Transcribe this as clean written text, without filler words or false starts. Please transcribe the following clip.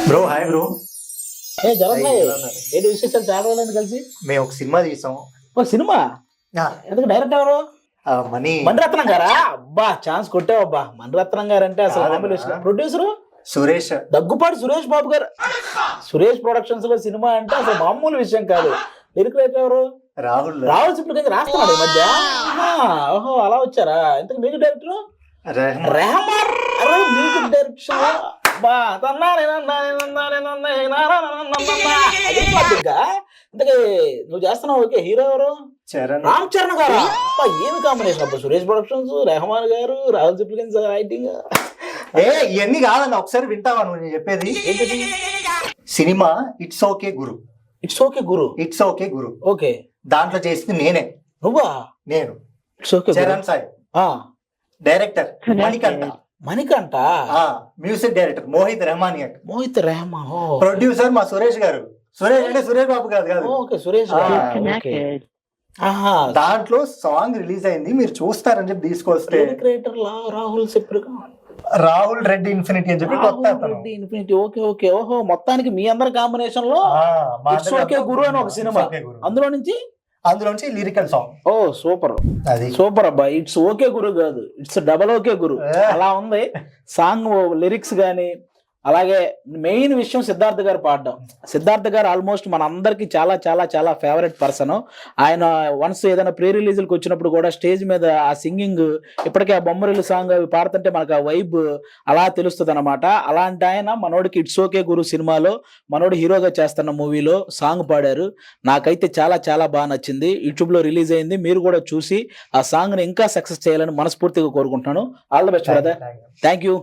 Bro hi bro. ఏ జరన్ భాయ్, ఏంటి విశేషాలు? చాలా రోజులైంది కలిసి. మేము ఒక సినిమా తీసాం. ఓ సినిమా? ఎందుకు? డైరెక్టర్ ఎవరు? మణిరత్నం గారా? అబ్బా ఛాన్స్ కొట్టావబ్బా. మణిరత్నం గారు అంటే అసలు మామూలు విషయం. ప్రొడ్యూసర్ సురేష్, దగ్గుపాటి సురేష్ బాబు గారు. సురేష్ ప్రొడక్షన్స్ లో సినిమా అంటే అసలు మామూలు విషయం కాదు. లిరిక్ రైటర్ ఎవరు? రాహుల్. రాహుల్ సిప్లిగంజ్ రాస్తున్నాడు ఈ మధ్య. ఓహో అలా వచ్చారా? ఇంతకు మ్యూజిక్ డైరెక్టర్ రెహమాన్. అరే మ్యూజిక్ డైరెక్షన్ ఇంతకీ నువ్వు చేస్తున్నావు. ఓకే, హీరో ఎవరు? రామ్ చరణ్ గారు. ఏమి కాంబినేషన్ అబ్బా. సురేష్ ప్రొడక్షన్స్, రెహమాన్ గారు, రాహుల్ సిప్లిగంజ్ రైటింగ్. ఇవన్నీ కాదన్న, ఒకసారి వింటావా నువ్వు నేను చెప్పేది? సినిమా ఇట్స్ ఓకే గురు. ఇట్స్ ఓకే గురు. ఇట్స్ ఓకే గురు. ఓకే, దాంట్లో చేసింది నేనే. నువ్వా? నేను. It's okay. Charan Sai director. Manikanta music director Mohit రెహమానియా. మోహిత్ రెహమాన్. ప్రొడ్యూసర్ మా సురేష్ గారు. సురేష్ అంటే సురేష్ బాబు కాదు కాదు. ఓకే, సురేష్. దాంట్లో సాంగ్ రిలీజ్ అయింది, మీరు చూస్తారని చెప్పి తీసుకొస్తే క్రియేటర్ రాహుల్ సిప్లిగంజ్, రాహుల్ రెడ్డి ఇన్ఫినిటీ అని చెప్పి కొత్త ఇన్ఫినిటీ. Okay okay. ఓహో, మొత్తానికి మీ అందరి కాంబినేషన్ లో ఇట్స్ ఓకే గురు అని ఒక సినిమా. అందులో నుంచి లిరికల్ సాంగ్. ఓ సూపర్, అది సూపర్ అబ్బా. ఇట్స్ ఓకే గురు కాదు, ఇట్స్ డబల్ ఓకే గురు. అలా ఉంది సాంగ్ లిరిక్స్ గానీ. అలాగే మెయిన్ విషయం సిద్ధార్థ్ గారు పాడడం. సిద్ధార్థ్ గారు ఆల్మోస్ట్ మన అందరికి చాలా చాలా చాలా ఫేవరెట్ పర్సన్. ఆయన వన్స్ ఏదైనా ప్రీ రిలీజ్లకు వచ్చినప్పుడు కూడా స్టేజ్ మీద ఆ సింగింగ్, ఇప్పటికే ఆ బొమ్మరిల్లు సాంగ్ అవి పాడుతుంటే మనకు ఆ వైబ్ అలా తెలుస్తుంది అనమాట. అలాంటి ఆయన మనోడికి ఇట్స్ ఓకే గురు సినిమాలో మనోడు హీరోగా చేస్తున్న మూవీలో సాంగ్ పాడారు. నాకైతే చాలా చాలా బాగా నచ్చింది. యూట్యూబ్ లో రిలీజ్ అయింది, మీరు కూడా చూసి ఆ సాంగ్ ని ఇంకా సక్సెస్ చేయాలని మనస్ఫూర్తిగా కోరుకుంటున్నాను. All the best brother. Thank you.